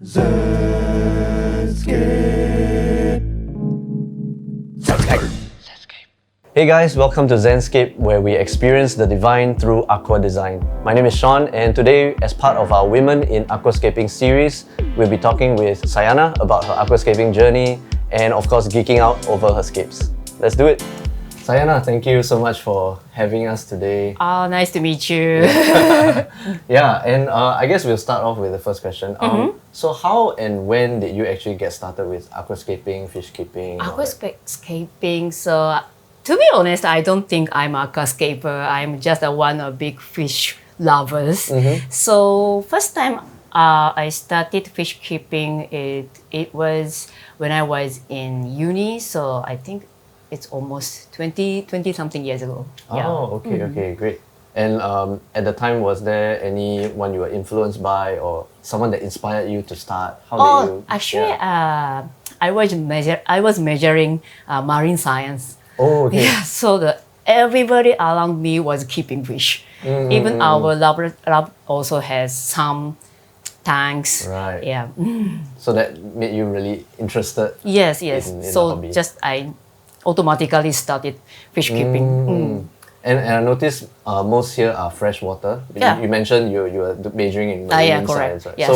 Zenscape. Hey guys, welcome to Zenscape, where we experience the divine through aqua design. My name is Sean, and today, as part of our Women in Aquascaping series, we'll be talking with Sayana about her aquascaping journey and, of course, geeking out over her scapes. Let's do it! Sayana, thank you so much for having us today. Oh, nice to meet you. Yeah, and I guess we'll start off with the first question. So how and when did you actually get started with aquascaping, fish keeping? Aquascaping, so to be honest, I don't think I'm an aquascaper. I'm just one of big fish lovers. So first time I started fish keeping, it was when I was in uni, so I think it's almost 20 something years ago. Oh, okay, great. And at the time, was there anyone you were influenced by or someone that inspired you to start? How did you? Actually, I was measuring marine science. Oh, okay. Yeah, so everybody around me was keeping fish. Even our lab also has some tanks. Right. Yeah. So that made you really interested. Yes. In So the hobby. just I automatically started fish keeping. And I noticed most here are freshwater. Yeah. You mentioned you were majoring in marine correct. science, right? Yes. So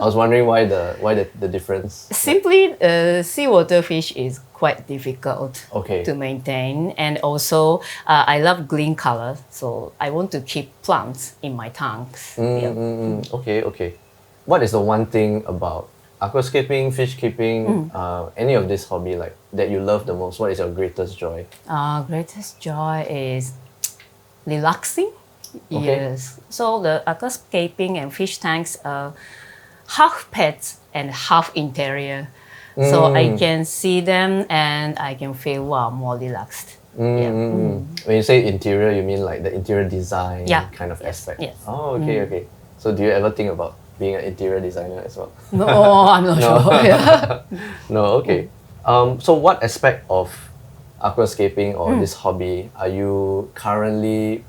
I was wondering why the difference. Simply, seawater fish is quite difficult Okay. to maintain, and also I love green color, so I want to keep plants in my tanks. Okay. What is the one thing about aquascaping, fish keeping, any of this hobby like that you love the most? What is your greatest joy? Greatest joy is relaxing. Okay. Yes. So the aquascaping and fish tanks are half pets and half interior. So I can see them and I can feel more relaxed. When you say interior, you mean like the interior design kind of aspect? Yes. Oh, okay. So do you ever think about being an interior designer as well? No, I'm not sure. Yeah. No, okay. So what aspect of aquascaping or this hobby are you currently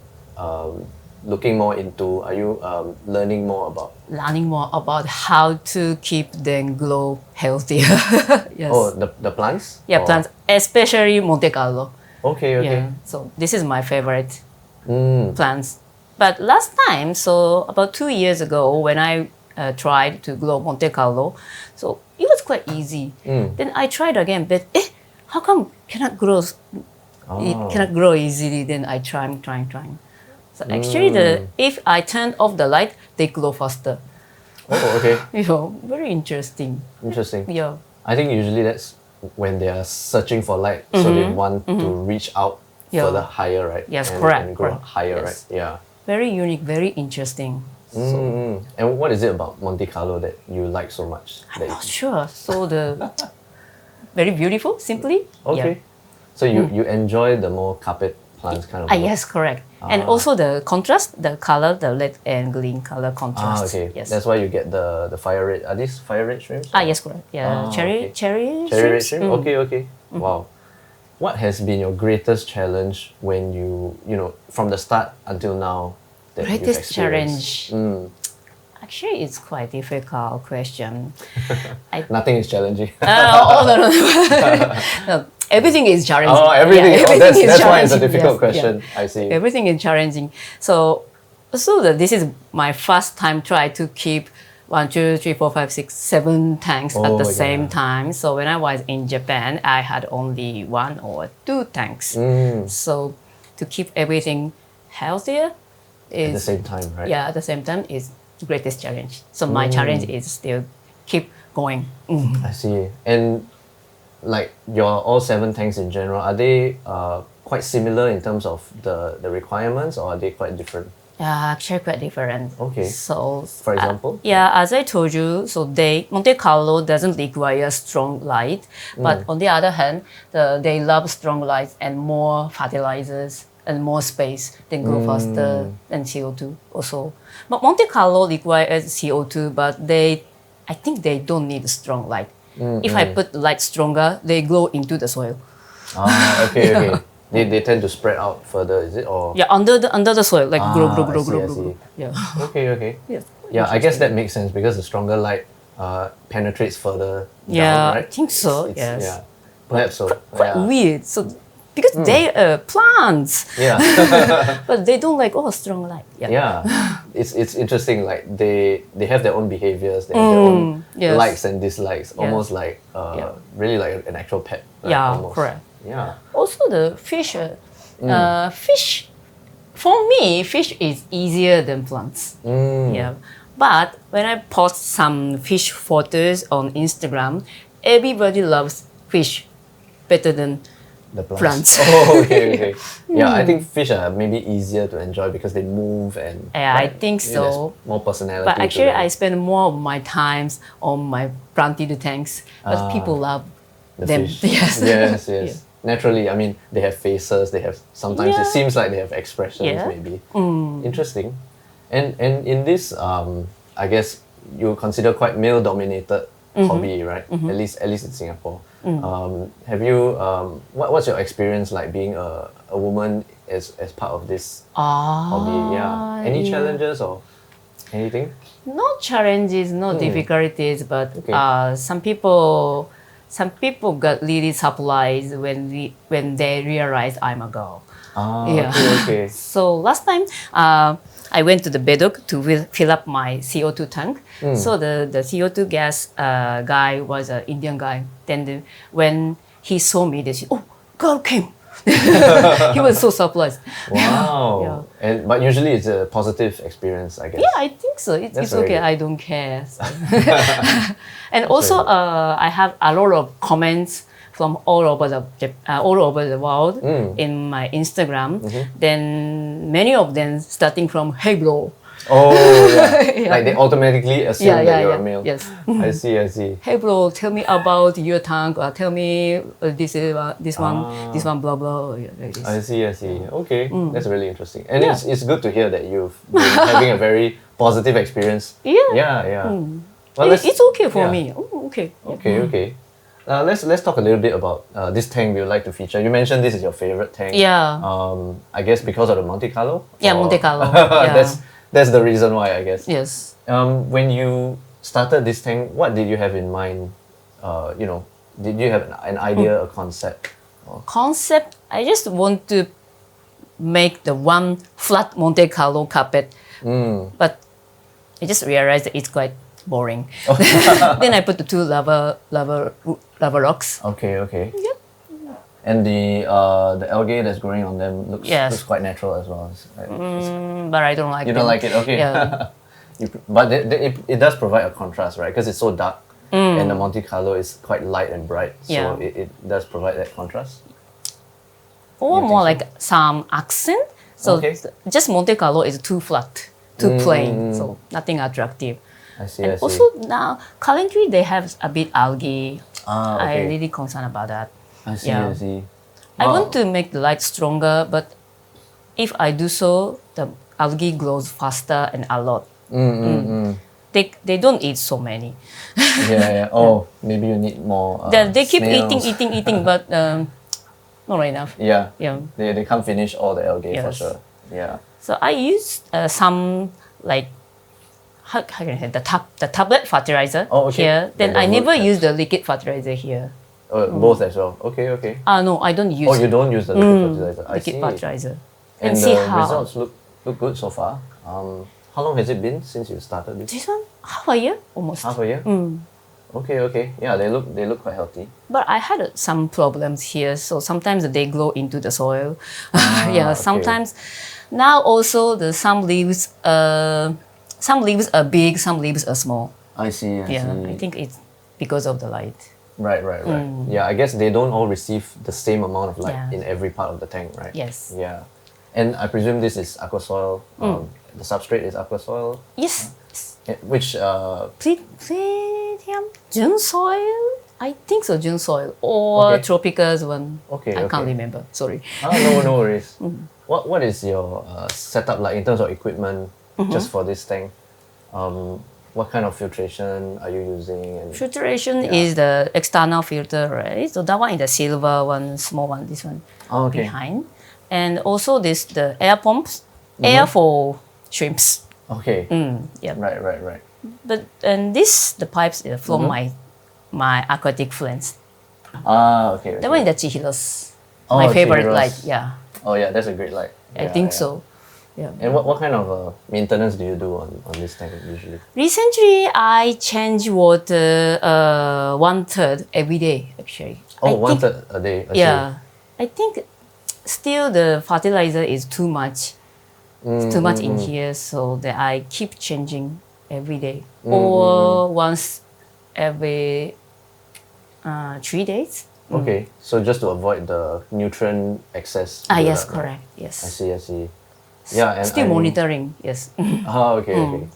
looking more into? Are you learning more about? Learning more about how to keep them grow healthier. Yes. Oh, the plants? Yeah, Or- plants, especially Monte Carlo. Okay. Yeah. So this is my favorite plants. But last time, so about 2 years ago, when I tried to grow Monte Carlo, so it was quite easy. Then I tried again, but how come cannot grow? It cannot grow easily. Then I trying. So actually, if I turn off the light, they grow faster. Oh, okay. Very interesting. Interesting. Yeah. I think usually that's when they are searching for light, so they want to reach out further higher, right? Yes, and, correct, And grow correct. higher, Yes. right? Yeah. Very unique, very interesting. And what is it about Monte Carlo that you like so much? I'm not sure. So very beautiful, simply. Okay. So you enjoy the more carpet plants kind of look? Yes, correct. And also the contrast, the color, the red and green color contrast. Okay. Yes. That's why you get the fire red. Are these fire red shrimps? Yes, correct. Yeah. Cherry Cherry red shrimps. shrimp? Okay. Wow. What has been your greatest challenge when you from the start until now that you've Greatest experienced? challenge. Actually, it's quite difficult question. Nothing is challenging. No. No, everything is challenging. Oh, everything. Yeah, Oh, everything is that's why it's a challenging. difficult Yes, question. yeah. I see. Everything is challenging. So this is my first time try to keep 1, 2, 3, 4, 5, 6, 7 tanks at the same time. So when I was in Japan, I had only 1 or 2 tanks. So to keep everything healthier is At the same time, right? yeah, at the same time is the greatest challenge. So my challenge is still keep going. I see. And like all 7 tanks in general, are they quite similar in terms of the requirements, or are they quite different? Actually quite different. Okay. So For example? as I told you, so Monte Carlo doesn't require strong light, but on the other hand, they love strong lights and more fertilizers and more space, then grow faster than CO2 also. But Monte Carlo requires CO2, but I think they don't need strong light. If I put light stronger, they grow into the soil. Okay. They tend to spread out further, is it? Or Yeah, under the soil, like grow. I see. Yeah. Okay. Yes. Yeah, I guess that makes sense because the stronger light penetrates further Yeah, down, right? I think so. Yes. Yeah, perhaps so. Quite Yeah. weird. So because they are plants, Yeah. but they don't like strong light. Yeah. Yeah, it's interesting. Like they have their own behaviors, they have their own yes. likes and dislikes, almost like Yeah. really like an actual pet. Right? Yeah, Almost. correct. Yeah. Also, the fish. Fish, for me, fish is easier than plants. Yeah, but when I post some fish photos on Instagram, everybody loves fish better than The plants. Oh, okay. Yeah, I think fish are maybe easier to enjoy because they move and. Yeah, I right, think yeah, there's so. more personality. But to actually, them. I spend more of my times on my planted tanks. But people love The them. fish. Yes. Yes. Yeah. Naturally, I mean, they have faces. They have sometimes it Yeah. seems like they have expressions. Yeah. Maybe interesting. And in this, I guess you consider quite male dominated hobby, right? At least in Singapore. Have you what's your experience like being a woman as part of this hobby? Yeah. Any challenges or anything? No challenges, no difficulties, but Okay. some people got really surprised when they realized I'm a girl. Yeah. Okay. So last time, I went to the bedrock to fill up my CO2 tank. So the CO2 gas guy was an Indian guy. Then when he saw me, they said, "Oh, girl came." He was so surprised. Wow. But usually it's a positive experience, I guess. Yeah, I think so. It's That's okay. very good. I don't care. So. And also, I have a lot of comments from all over the world in my Instagram. Then many of them starting from "Hey bro." Oh, yeah. Like they automatically assume that you're a male. Yes. I see. "Hey bro, tell me about your tank, or tell me this one, blah blah." Yeah, like this. I see. Okay, that's really interesting. And it's good to hear that you've been having a very positive experience. Yeah. Yeah. Well, It's okay for me. Oh, okay. Okay. Let's talk a little bit about this tank we would like to feature. You mentioned this is your favorite tank. Yeah. I guess because of the Monte Carlo. Yeah, Or- Monte Carlo. Yeah. That's the reason why, I guess. Yes. When you started this tank, what did you have in mind? Did you have an idea, a concept? Concept, I just want to make the one flat Monte Carlo carpet, but I just realized that it's quite boring. Then I put the two lava rocks. Okay. Yep. And the algae that's growing on them looks quite natural as well. But I don't like You them. don't like it? Okay. Yeah. But it does provide a contrast, right? Because it's so dark, and the Monte Carlo is quite light and bright, so Yeah. it does provide that contrast. Or You more think like some accent. So Okay. just Monte Carlo is too flat, too plain, so nothing attractive. I see. And also now, currently they have a bit algae. Okay. I'm really concerned about that. I see. Yeah. I see. I want to make the light stronger, but if I do so, the algae grows faster and a lot. They don't eat so many. Yeah. Oh, maybe you need more. They keep snails. eating, but not enough. Yeah. Yeah. They can't finish all the algae for Yes. sure. Yeah. So I use some like how can I say the tablet fertilizer Oh, okay. here. Then Like I the never root use the liquid fertilizer here. Both as well. Okay. No, I don't use Oh, you don't use the liquid fertilizer. I liquid see. fertilizer. And see the how results look good so far. How long has it been since you started this? this one half a year almost. Half a year. Okay. Yeah, they look quite healthy. But I had some problems here, so sometimes they grow into the soil. Yeah, okay. sometimes. Now also some leaves are big, some leaves are small. I see. I think it's because of the light. Right. Yeah, I guess they don't all receive the same amount of light Yeah. in every part of the tank, right? Yes. Yeah. And I presume this is aqua soil. The substrate is aqua soil, Yes. which Platium June soil. I think so, June soil or Okay. Tropicus one. Okay, I can't okay. remember. Sorry. no worries. What is your setup like in terms of equipment just for this tank? What kind of filtration are you using? And Filtration is the external filter, right? So that one is the silver one, small one, this one okay. behind. And also the air pumps, air for shrimps. Okay. Yeah. Right. And the pipes from my aquatic friends. Okay. That one is the Chihiros. Oh, My favorite Chihiros. light, yeah. Oh yeah, that's a great light. I Yeah, think yeah. so. Yeah. And what kind of maintenance do you do on this tank usually? Recently, I change water 1/3 every day. Actually. Oh, I one think- third a day. I see. Yeah, I think still the fertilizer is too much. It's too much in here, so that I keep changing every day or once every 3 days. Okay, so just to avoid the nutrient excess. Yes, buildup, right? correct. Yes. I see. Yeah, and Still monitoring. Yes. Oh, okay.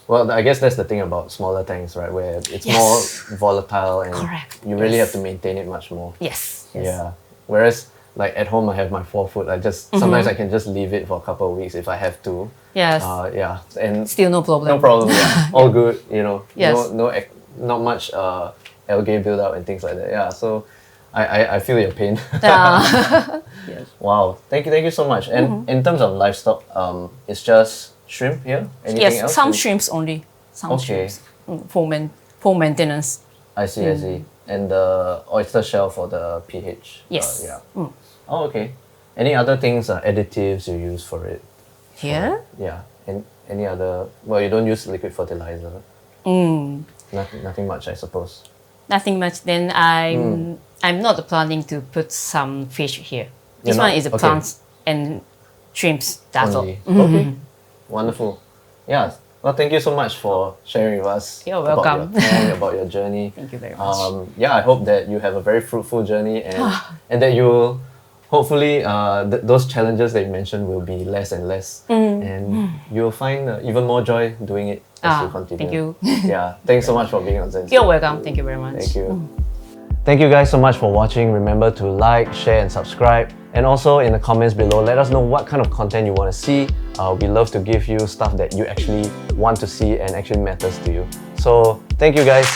Well, I guess that's the thing about smaller tanks, right? Where it's Yes. more volatile and Correct, you really yes. have to maintain it much more. yes. Yes. Yeah. Whereas, like at home, I have my 4 foot. I just sometimes I can just leave it for a couple of weeks if I have to. Yes. Yeah, and Still no problem. no problem. Yeah, all good. You know, Yes. not much algae buildup and things like that. Yeah, so I feel your pain. Yes. Wow, thank you so much. And in terms of livestock, it's just shrimp here. Anything Yes. else? Some shrimps only. Some Okay. shrimps. For maintenance. I see. And the oyster shell for the pH. Yes. Yeah. Oh, okay. Any other things, additives you use for it? Here. Yeah. And any other? Well, you don't use liquid fertilizer. Nothing much, I suppose. Nothing much. Then I'm not planning to put some fish here. This You're one not? is a Okay. plants and shrimps. That's Only. all. Okay. Wonderful. Yeah. Well, thank you so much for sharing with us. You're about welcome. your tank, about your journey. Thank you very much. Yeah, I hope that you have a very fruitful journey and that you will hopefully those challenges that you mentioned will be less and less, and you'll find even more joy doing it as you continue. Thank you. Yeah. Thanks so much for being on Zenscape. You're welcome. Thank you very much. Thank you. Thank you guys so much for watching. Remember to like, share, and subscribe. And also in the comments below, let us know what kind of content you want to see. We love to give you stuff that you actually want to see and actually matters to you. So thank you guys.